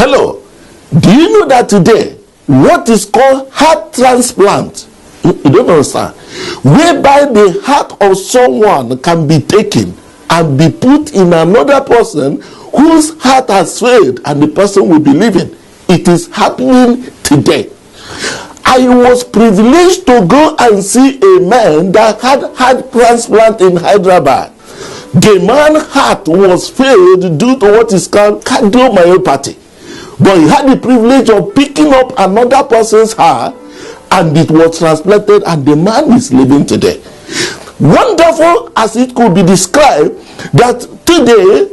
Hello, do you know that today what is called heart transplant, you don't understand, whereby the heart of someone can be taken and be put in another person whose heart has failed and the person will be living? It is happening today. I was privileged to go and see a man that had heart transplant in Hyderabad. The man's heart was failed due to what is called cardiomyopathy. But he had the privilege of picking up another person's heart and it was transplanted and the man is living today. Wonderful as it could be described that today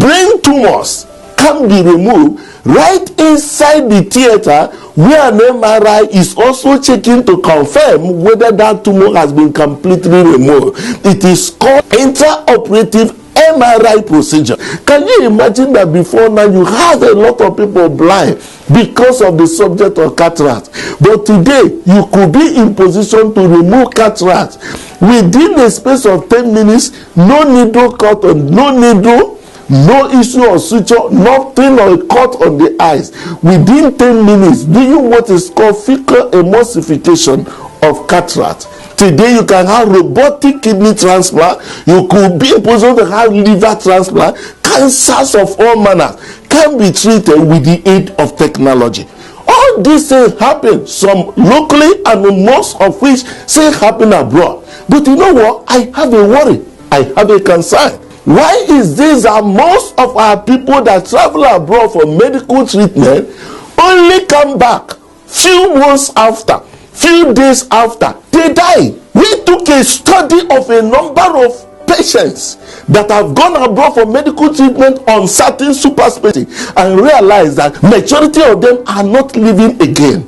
brain tumors can be removed right inside the theater where an MRI is also checking to confirm whether that tumor has been completely removed. It is called intraoperative MRI procedure. Can you imagine that before now you have a lot of people blind because of the subject of cataract, but today you could be in position to remove cataract within a space of 10 minutes, no needle cut on, no needle, no issue of suture, nothing or cut on the eyes. Within 10 minutes, doing what is called fecal emulsification of cataract. Today you can have robotic kidney transplant, you could be in position to have liver transplant. Cancers of all manners can be treated with the aid of technology. All these things happen, some locally and most of which say happen abroad. But you know what? I have a worry, I have a concern. Why is this that most of our people that travel abroad for medical treatment only come back few months after, few days after they die? We took a study of a number of patients that have gone abroad for medical treatment on certain super specialty and realized that majority of them are not living again.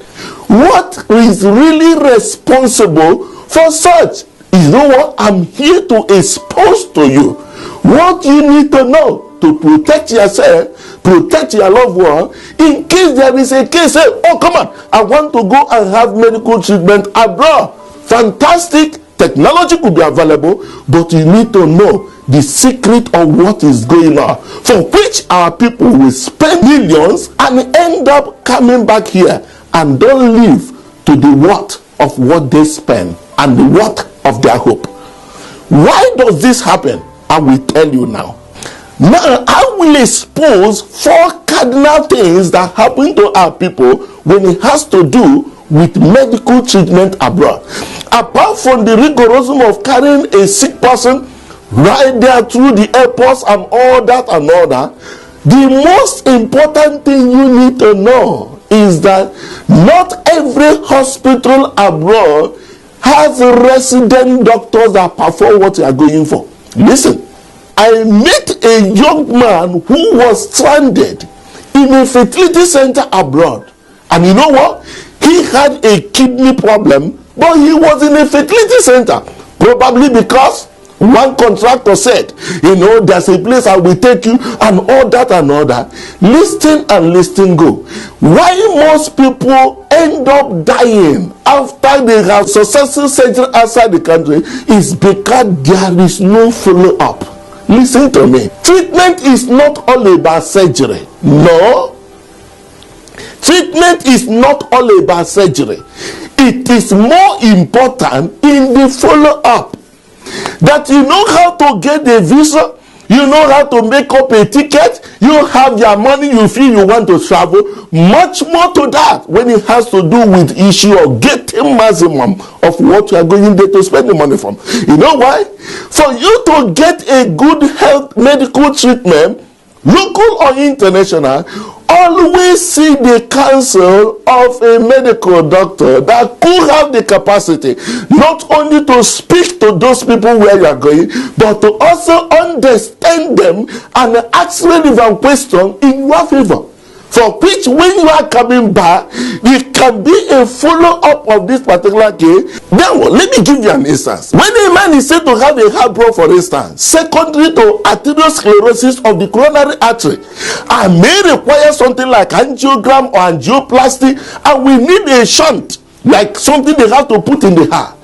What is really responsible for such? You know what? I'm here to expose to you what you need to know to protect yourself, protect your loved one, in case there is a case. Say, oh, come on, I want to go and have medical treatment abroad. Fantastic, technology could be available, but you need to know the secret of what is going on, for which our people will spend millions and end up coming back here and don't live to the worth of what they spend and the worth of their hope. Why does this happen? I will tell you now. Now I will expose 4 cardinal things that happen to our people when it has to do with medical treatment abroad. Apart from the rigorism of carrying a sick person right there through the airports and all that, the most important thing you need to know is that not every hospital abroad has resident doctors that perform what you are going for. Listen, I met a young man who was stranded in a fertility center abroad. And you know what? He had a kidney problem, but he was in a fertility center. Probably because one contractor said, you know, there's a place I will take you and all that. Listen and listen go. Why most people end up dying after they have successful surgery outside the country is because there is no follow-up. Listen to me. Treatment is not all about surgery. No. Treatment is not all about surgery. It is more important in the follow-up. That you know how to get the visa, you know how to make up a ticket, you have your money, you feel you want to travel. Much more to that when it has to do with issue of getting maximum of what you are going there to spend the money from. You know why? For you to get a good health medical treatment, local or international, always see the counsel of a medical doctor that could have the capacity not only to speak to those people where you are going, but to also understand them and ask relevant questions in your favor. For which, when you are coming back, it can be a follow-up of this particular case. Now, let me give you an instance. When a man is said to have a heart problem, for instance, secondary to arteriosclerosis of the coronary artery, and may require something like angiogram or angioplasty, and we need a shunt, like something they have to put in the heart.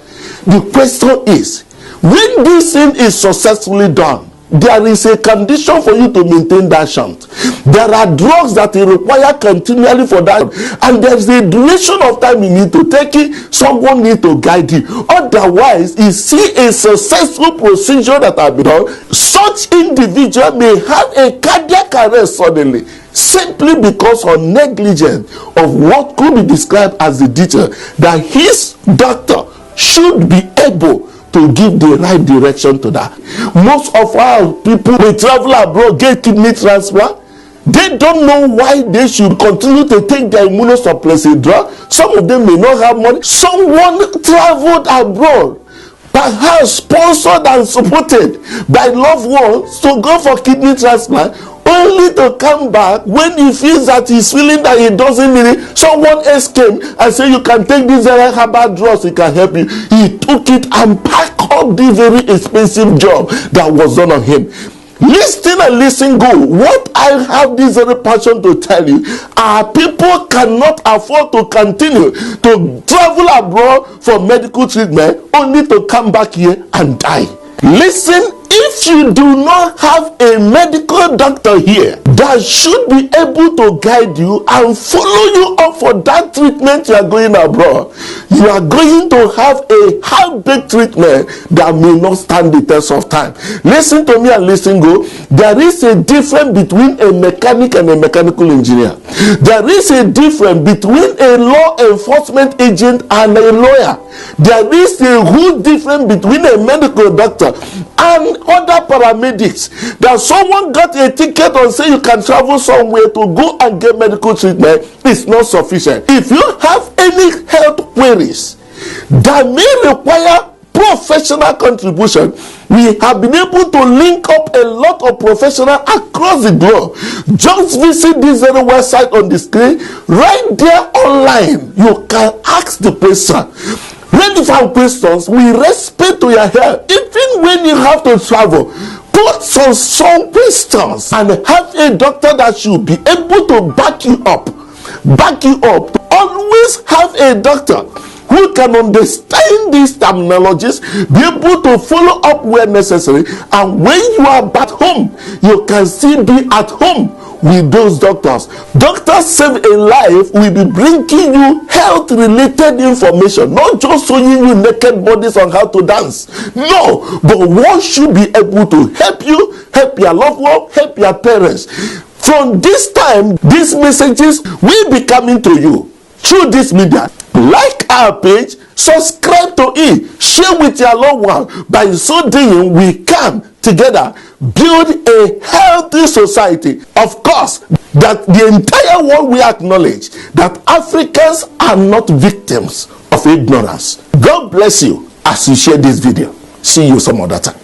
The question is, when this thing is successfully done, there is a condition for you to maintain that shunt. There are drugs that you require continually for that, and there's a duration of time you need to take it. Someone need to guide you. Otherwise, you see a successful procedure that has been done, such individual may have a cardiac arrest suddenly, simply because of negligence of what could be described as the detail that his doctor should be able to give the right direction to that. Most of our people, they travel abroad, get kidney transplant. They don't know why they should continue to take their immunosuppressive drug. Some of them may not have money. Someone traveled abroad, perhaps sponsored and supported by loved ones, to go for kidney transplant, only to come back when he feels that he's feeling that he doesn't need it. Someone else came and said, you can take these herbal drugs, it can help you. He took it and packed up the very expensive job that was done on him. Listen and listen good. What I have this very passion to tell you, our people cannot afford to continue to travel abroad for medical treatment only to come back here and die. Listen, if you do not have a medical doctor here that should be able to guide you and follow you up for that treatment you are going abroad, you are going to have a half-baked treatment that may not stand the test of time. Listen to me and listen good. There is a difference between a mechanic and a mechanical engineer. There is a difference between a law enforcement agent and a lawyer. There is a huge difference between a medical doctor and other paramedics. That someone got a ticket and say you can travel somewhere to go and get medical treatment is not sufficient. If you have any health queries that may require professional contribution, we have been able to link up a lot of professionals across the globe. Just visit this very website on the screen. Right there online, you can ask the question. Relevant questions with respect to your health. Even when you have to travel, put some questions and have a doctor that should be able to back you up. Always have a doctor who can understand these terminologies, be able to follow up where necessary, and when you are back home, you can still be at home with those doctors. Doctors Save a Life will be bringing you health related information, not just showing you naked bodies on how to dance. No, but what should be able to help you, help your loved one, help your parents. From this time, these messages will be coming to you through this media. Like our page, subscribe to it, share with your loved one. By so doing, we can together build a healthy society. Of course, that the entire world will acknowledge that Africans are not victims of ignorance. God bless you as you share this video. See you some other time.